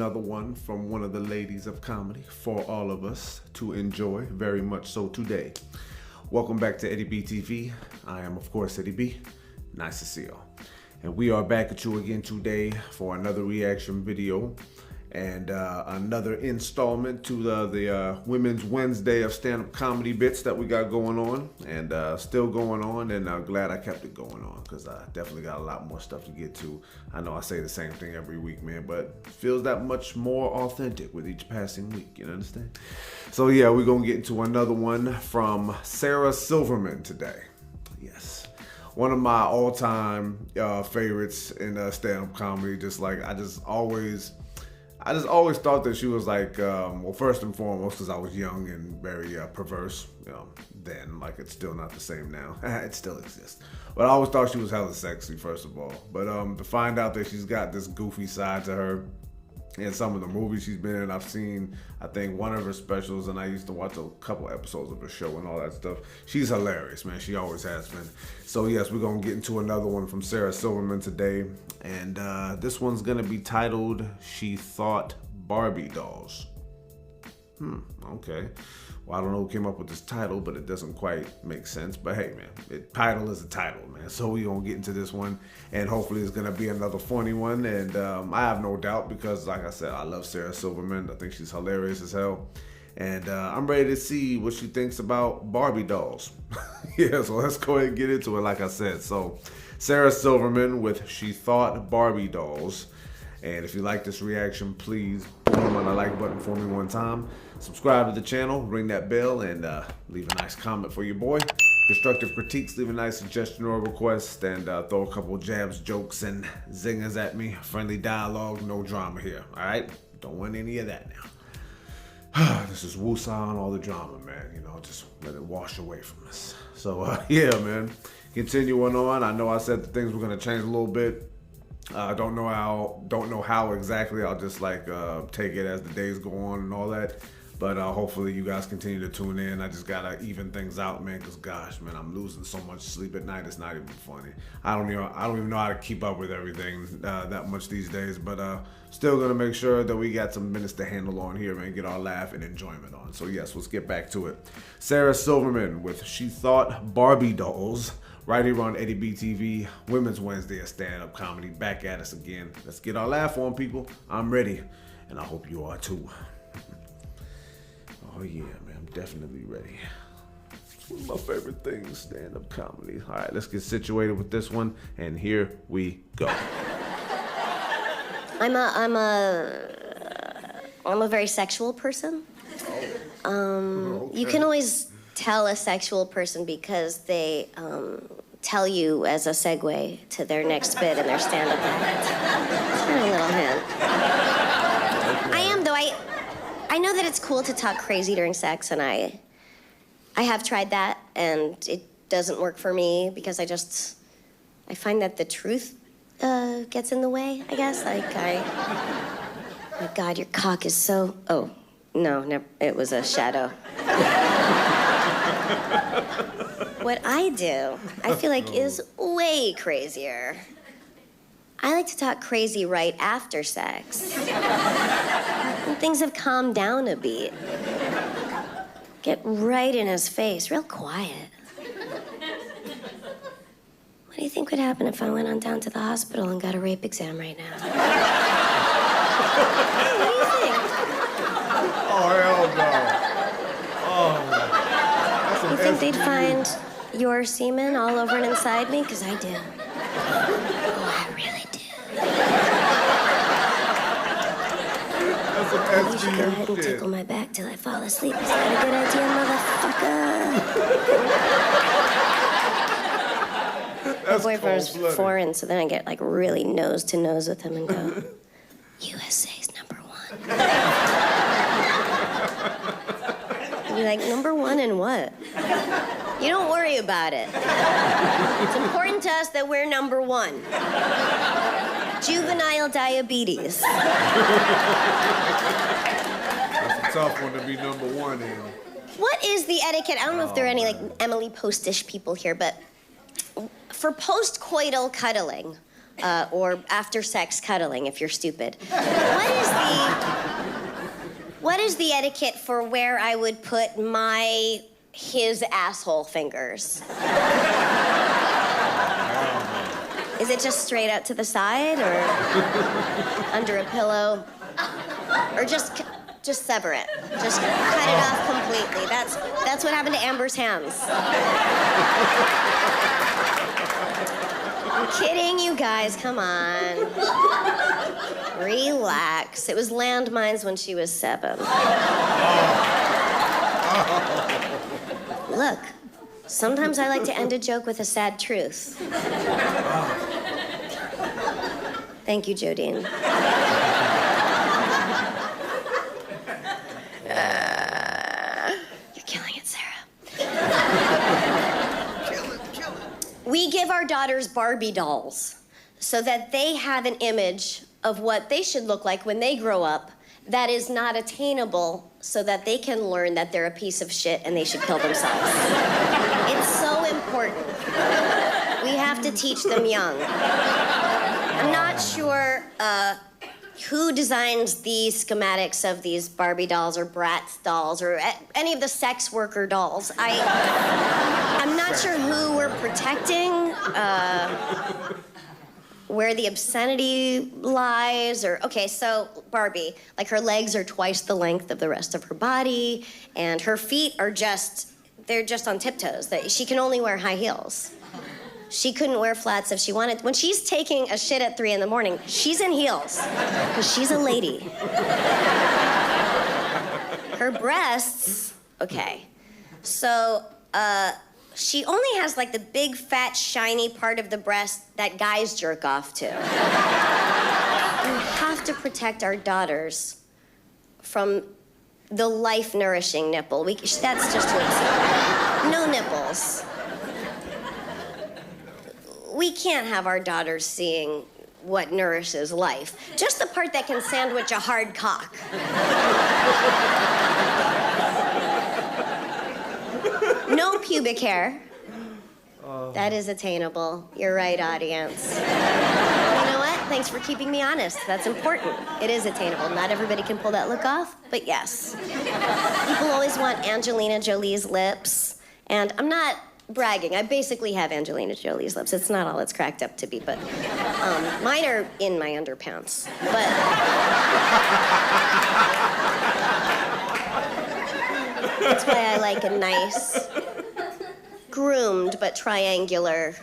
another one from one of the ladies of comedy for all of us to enjoy very much so today. Welcome back to Eddie B TV. I am, of course, Eddie B. Nice to see y'all. And we are back at you again today for another reaction video and another installment to the Women's Wednesday of stand-up comedy bits that we got going on, and still going on, and I'm glad I kept it going on because I definitely got a lot more stuff to get to. I know I say the same thing every week, man, but it feels that much more authentic with each passing week, you understand? So yeah, we're gonna get into another one from Sarah Silverman today. Yes. One of my all-time favorites in stand-up comedy. Just like, I just always thought that she was like, well, first and foremost, because I was young and very perverse, you know, then, like, it's still not the same now. It still exists. But I always thought she was hella sexy, first of all. But to find out that she's got this goofy side to her in some of the movies she's been in, I've seen, I think, one of her specials, and I used to watch a couple episodes of her show and all that stuff. She's hilarious, man. She always has been. So yes, we're gonna get into another one from Sarah Silverman today, and this one's gonna be titled "She Thought Barbie Dolls." Okay. Well, I don't know who came up with this title, but it doesn't quite make sense. But hey, man, title is a title, man. So we're going to get into this one, and hopefully it's going to be another funny one. And I have no doubt because, like I said, I love Sarah Silverman. I think she's hilarious as hell. And I'm ready to see what she thinks about Barbie dolls. Yeah, so let's go ahead and get into it, like I said. So Sarah Silverman with She Thought Barbie Dolls. And if you like this reaction, please boom on the like button for me one time. Subscribe to the channel, ring that bell, and leave a nice comment for your boy. Constructive critiques, leave a nice suggestion or request, and throw a couple jabs, jokes, and zingers at me. Friendly dialogue, no drama here, all right? Don't want any of that now. This is woosah and all the drama, man. You know, just let it wash away from us. So, yeah, man. Continuing on, I know I said that things were going to change a little bit. Don't know how exactly. I'll just like take it as the days go on and all that. But hopefully you guys continue to tune in. I just gotta even things out, man. Cause gosh, man, I'm losing so much sleep at night. It's not even funny. I don't even know how to keep up with everything that much these days. But still gonna make sure that we got some minutes to handle on here, man. Get our laugh and enjoyment on. So yes, let's get back to it. Sarah Silverman with She Thought Barbie Dolls. Right here on Eddie B TV, Women's Wednesday of stand-up comedy. Back at us again. Let's get our laugh on, people. I'm ready, and I hope you are too. Oh yeah, man, I'm definitely ready. It's one of my favorite things, stand-up comedy. All right, let's get situated with this one, and here we go. I'm a very sexual person. Okay. You can always tell a sexual person because they tell you as a segue to their next bit in their stand-up act. It's kind of a little hint. I am, though. I know that it's cool to talk crazy during sex, and I have tried that, and it doesn't work for me because I find that the truth gets in the way, I guess. Like, oh my God, your cock is so... Oh, no, never. It was a shadow. What I do, I feel like, is way crazier. I like to talk crazy right after sex. When things have calmed down a bit. Get right in his face, real quiet. What do you think would happen if I went on down to the hospital and got a rape exam right now? What do you think? Oh, hell no. Oh. You think they'd find your semen all over and inside me? Because I do. Oh, I really do. That's some You should go ahead and tickle my back till I fall asleep. Is that a good idea, motherfucker? That's My boyfriend's cold-blooded. foreign, so then I get like really nose to nose with him and go, USA's #1. You're like, #1 in what? You don't worry about it. It's important to us that we're #1. Juvenile diabetes. That's a tough one to be #1 in. What is the etiquette? I don't know if there are any like Emily Postish people here, but for post-coital cuddling, or after sex cuddling if you're stupid. What is the etiquette for where I would put his asshole fingers? Is it just straight out to the side, or under a pillow, or just sever it? Just cut it off completely. That's what happened to Amber's hands. I'm kidding, you guys. Come on. Relax. It was landmines when she was 7. Look, sometimes I like to end a joke with a sad truth. Thank you, Jodine. You're killing it, Sarah. Kill it. We give our daughters Barbie dolls so that they have an image of what they should look like when they grow up that is not attainable, so that they can learn that they're a piece of shit and they should kill themselves. It's so important. We have to teach them young. I'm not sure who designs the schematics of these Barbie dolls or Bratz dolls or any of the sex worker dolls. I'm not sure who we're protecting, where the obscenity lies, or, okay, so Barbie, like her legs are twice the length of the rest of her body, and her feet are they're just on tiptoes. She can only wear high heels. She couldn't wear flats if she wanted. When she's taking a shit at 3 in the morning, she's in heels, because she's a lady. Her breasts, okay, so, she only has like the big, fat, shiny part of the breast that guys jerk off to. We have to protect our daughters from the life-nourishing nipple. That's just what's... No nipples. We can't have our daughters seeing what nourishes life. Just the part that can sandwich a hard cock. No pubic hair. That is attainable. You're right, audience. You know what? Thanks for keeping me honest. That's important. It is attainable. Not everybody can pull that look off, but yes. People always want Angelina Jolie's lips, and I'm not bragging. I basically have Angelina Jolie's lips. It's not all it's cracked up to be, but mine are in my underpants. But that's why I like a nice, groomed but triangular,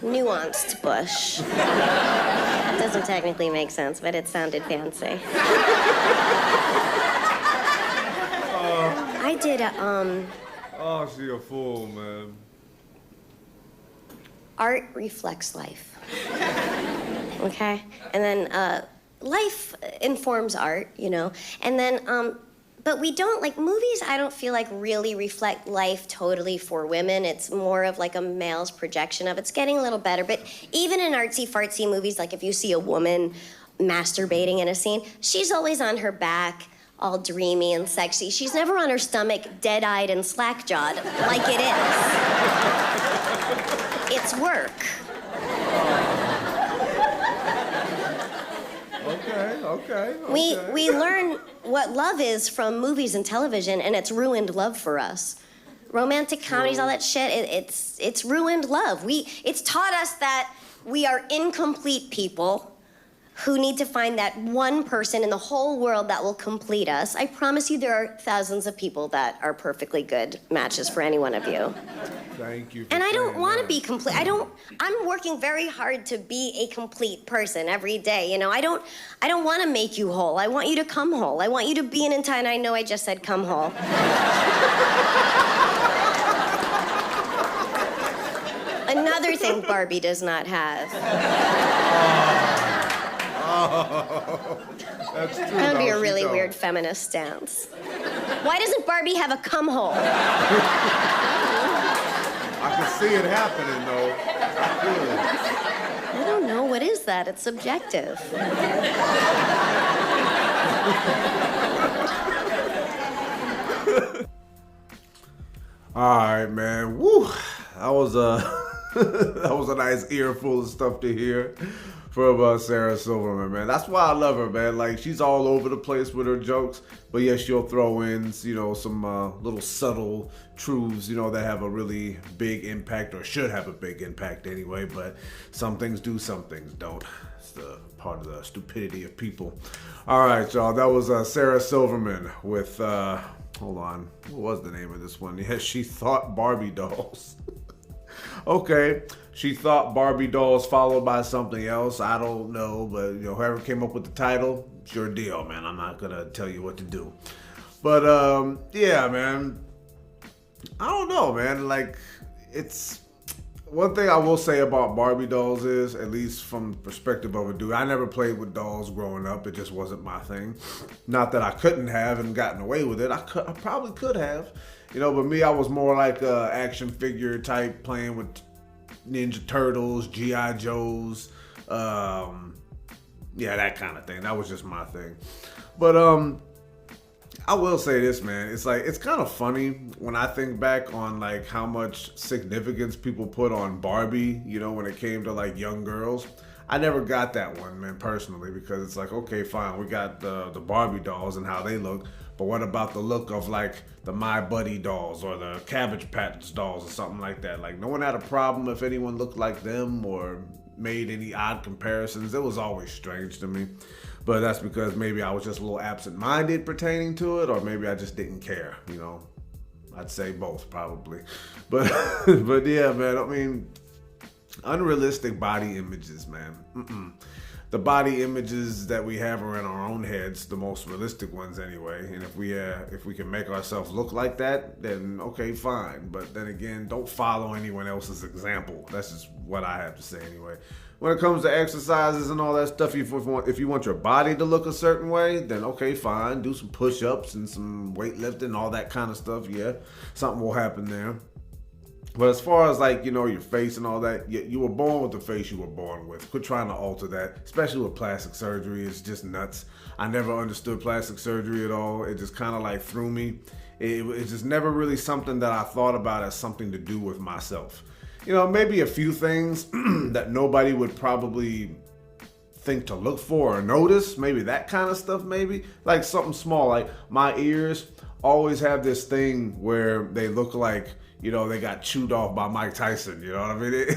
nuanced bush. It doesn't technically make sense, but it sounded fancy. I did a, Oh, she a fool, man. Art reflects life. Okay? And then life informs art, you know? And then, but we don't, like, movies, I don't feel like really reflect life totally for women. It's more of like a male's projection of it. It's getting a little better, but even in artsy-fartsy movies, like if you see a woman masturbating in a scene, she's always on her back, all dreamy and sexy. She's never on her stomach, dead-eyed and slack-jawed, like it is. It's work. Okay. We learn what love is from movies and television, and it's ruined love for us. Romantic comedies, all that shit, it's ruined love. It's taught us that we are incomplete people who need to find that one person in the whole world that will complete us. I promise you there are thousands of people that are perfectly good matches for any one of you. Thank you. And I don't want to be complete. I'm working very hard to be a complete person every day. You know, I don't want to make you whole. I want you to come whole. I want you to be an entire, and I know I just said come whole. Another thing Barbie does not have. That's true. That would be a really weird feminist stance. Why doesn't Barbie have a cum hole? I can see it happening, though. I don't know. What is that? It's subjective. All right, man. Woo. That was That was a nice earful of stuff to hear from Sarah Silverman, man. That's why I love her, man. Like, she's all over the place with her jokes, but yes, she'll throw in, some little subtle truths, that have a really big impact, or should have a big impact anyway, but some things do, some things don't. It's the part of the stupidity of people. All right, y'all, that was Sarah Silverman with, hold on, what was the name of this one? Yes, She Thought Barbie Dolls. Okay, She Thought Barbie Dolls followed by something else. I don't know, but whoever came up with the title, it's your deal, man. I'm not gonna tell you what to do. But yeah, man. I don't know, man. Like, it's one thing I will say about Barbie dolls is, at least from the perspective of a dude, I never played with dolls growing up. It just wasn't my thing. Not that I couldn't have and gotten away with it. I probably could have. But me, I was more like a action figure type, playing with Ninja Turtles, G.I. Joes, yeah, that kind of thing. That was just my thing. But I will say this, man. It's like, it's kind of funny when I think back on like how much significance people put on Barbie, when it came to like young girls. I never got that one, man, personally, because it's like, okay, fine, we got the Barbie dolls and how they look, but what about the look of like the My Buddy dolls or the Cabbage Patch dolls or something like that? Like, no one had a problem if anyone looked like them or made any odd comparisons. It was always strange to me, but that's because maybe I was just a little absent-minded pertaining to it, or maybe I just didn't care, I'd say both probably, but but yeah, man, I mean, unrealistic body images, man. The body images that we have are in our own heads, the most realistic ones anyway. And if we can make ourselves look like that, then okay, fine. But then again, don't follow anyone else's example. That's just what I have to say anyway. When it comes to exercises and all that stuff, if you want your body to look a certain way, then okay, fine. Do some push-ups and some weightlifting, all that kind of stuff. Yeah, something will happen there. But as far as like, your face and all that, you were born with the face you were born with. Quit trying to alter that, especially with plastic surgery. It's just nuts. I never understood plastic surgery at all. It just kind of like threw me. It's just never really something that I thought about as something to do with myself. Maybe a few things that nobody would probably think to look for or notice. Maybe that kind of stuff, maybe. Like something small, like my ears always have this thing where they look like, they got chewed off by Mike Tyson, you know what I mean?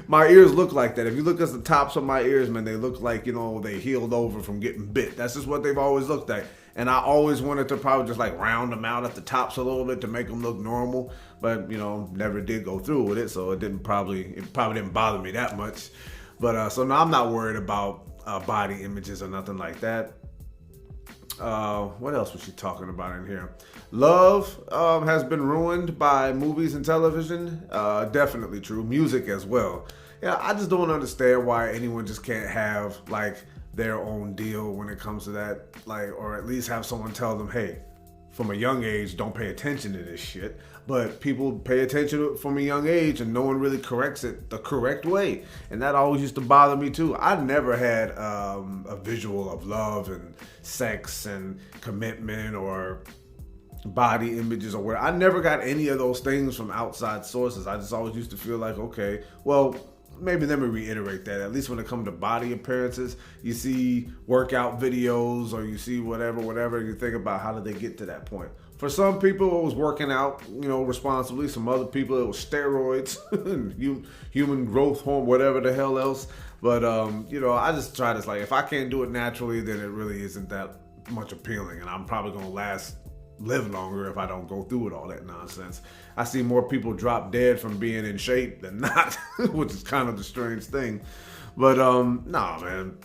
My ears look like that. If you look at the tops of my ears, man, they look like, they healed over from getting bit. That's just what they've always looked like. And I always wanted to probably just like round them out at the tops a little bit to make them look normal. But, never did go through with it. So it probably didn't bother me that much. But so now I'm not worried about body images or nothing like that. What else was she talking about in here? Love has been ruined by movies and television. Definitely true. Music as well. Yeah, I just don't understand why anyone just can't have like their own deal when it comes to that. Like, or at least have someone tell them, hey, from a young age, don't pay attention to this shit. But people pay attention to it from a young age and no one really corrects it the correct way. And that always used to bother me too. I never had a visual of love and sex and commitment or body images or where I never got any of those things from outside sources. I just always used to feel like, okay, well, maybe let me reiterate that. At least when it comes to body appearances, you see workout videos or you see whatever, and you think about how did they get to that point. For some people, it was working out, responsibly. Some other people, it was steroids, human growth hormone, whatever the hell else. But, I just try to, like, if I can't do it naturally, then it really isn't that much appealing. And I'm probably going to live longer if I don't go through with all that nonsense. I see more people drop dead from being in shape than not, which is kind of the strange thing. But, nah, man.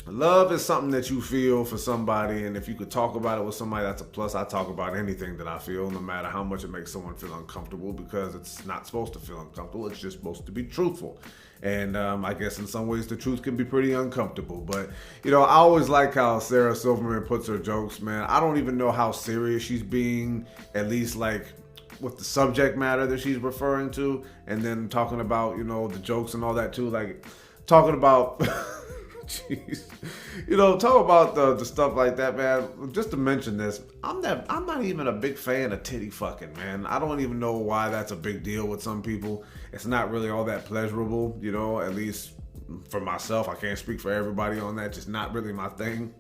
Love is something that you feel for somebody, and if you could talk about it with somebody, that's a plus. I talk about anything that I feel, no matter how much it makes someone feel uncomfortable, because it's not supposed to feel uncomfortable. It's just supposed to be truthful. And I guess in some ways the truth can be pretty uncomfortable. But, I always like how Sarah Silverman puts her jokes, man. I don't even know how serious she's being, at least like with the subject matter that she's referring to, and then talking about, the jokes and all that too. Like talking about... Jeez. You know, talk about the stuff like that, man. Just to mention this, I'm not even a big fan of titty fucking, man. I don't even know why that's a big deal with some people. It's not really all that pleasurable, you know, at least for myself. I can't speak for everybody on that. Just not really my thing.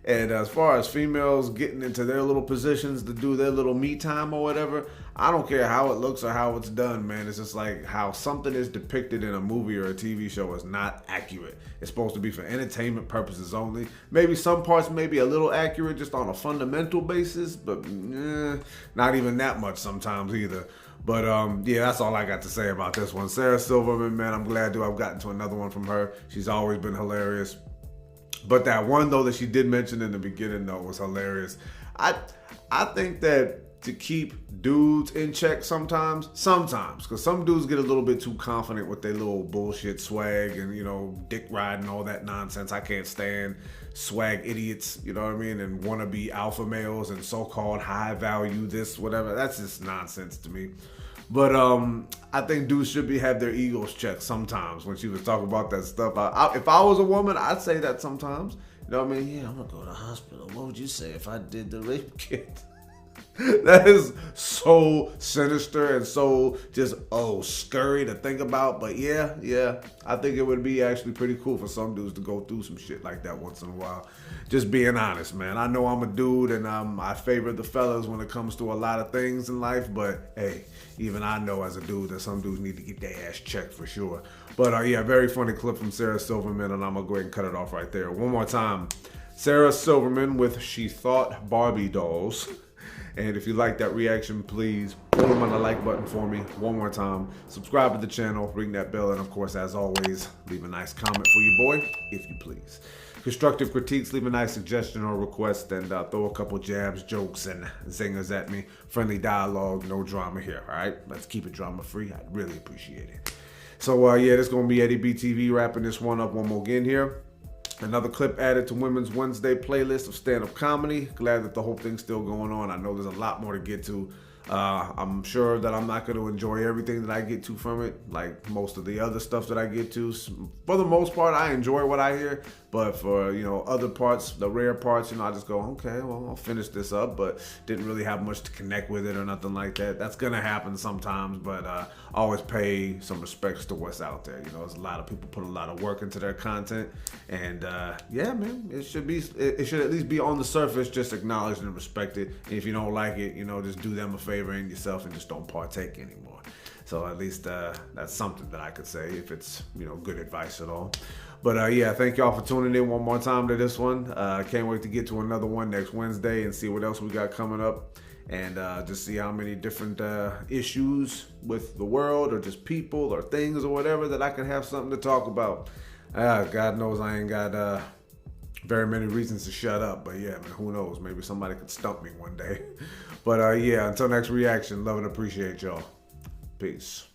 And as far as females getting into their little positions to do their little me time or whatever, I don't care how it looks or how it's done, man. It's just like how something is depicted in a movie or a TV show is not accurate. It's supposed to be for entertainment purposes only. Maybe some parts may be a little accurate just on a fundamental basis, but not even that much sometimes either. But yeah, that's all I got to say about this one. Sarah Silverman, man, I'm glad to have gotten to another one from her. She's always been hilarious. But that one, though, that she did mention in the beginning, though, was hilarious. I think that to keep dudes in check sometimes, because some dudes get a little bit too confident with their little bullshit swag and, you know, dick riding, all that nonsense. I can't stand swag idiots, you know what I mean, and wannabe alpha males and so-called high value this, whatever. That's just nonsense to me. But I think dudes should have their egos checked sometimes. When she was talking about that stuff, if I was a woman, I'd say that sometimes. You know what I mean? Yeah, I'm gonna go to the hospital. What would you say if I did the rape kit? That is so sinister and so just scurry to think about. But yeah, I think it would be actually pretty cool for some dudes to go through some shit like that once in a while. Just being honest, man. I know I'm a dude and I favor the fellas when it comes to a lot of things in life, but hey, even I know as a dude that some dudes need to get their ass checked for sure. But yeah, very funny clip from Sarah Silverman, and I'm gonna go ahead and cut it off right there. One more time. Sarah Silverman with She Thought Barbie Dolls. And if you like that reaction, please put them on the like button for me one more time. Subscribe to the channel, ring that bell, and of course, as always, leave a nice comment for your boy, if you please. Constructive critiques, leave a nice suggestion or request, and throw a couple jabs, jokes, and zingers at me. Friendly dialogue, no drama here, all right? Let's keep it drama-free. I'd really appreciate it. So, yeah, this is going to be Eddie B TV wrapping this one up one more again here. Another clip added to Women's Wednesday playlist of stand-up comedy. Glad that the whole thing's still going on. I know there's a lot more to get to. I'm sure that I'm not going to enjoy everything that I get to from it, like most of the other stuff that I get to. For the most part, I enjoy what I hear, but for, you know, other parts, the rare parts, you know, I just go, okay, well, I'll finish this up, but didn't really have much to connect with it or nothing like that. That's going to happen sometimes, but always pay some respects to what's out there. You know, there's a lot of people put a lot of work into their content, and yeah, man, it should at least be on the surface, just acknowledged and respected. And if you don't like it, you know, just do them a favor and yourself and just don't partake anymore. So at least that's something that I could say, if it's, you know, good advice at all. But yeah, thank y'all for tuning in one more time to this one. Can't wait to get to another one next Wednesday and see what else we got coming up, and just see how many different issues with the world or just people or things or whatever that I can have something to talk about. God knows I ain't got very many reasons to shut up, but yeah, man, who knows? Maybe somebody could stump me one day. But yeah, until next reaction, love and appreciate y'all. Peace.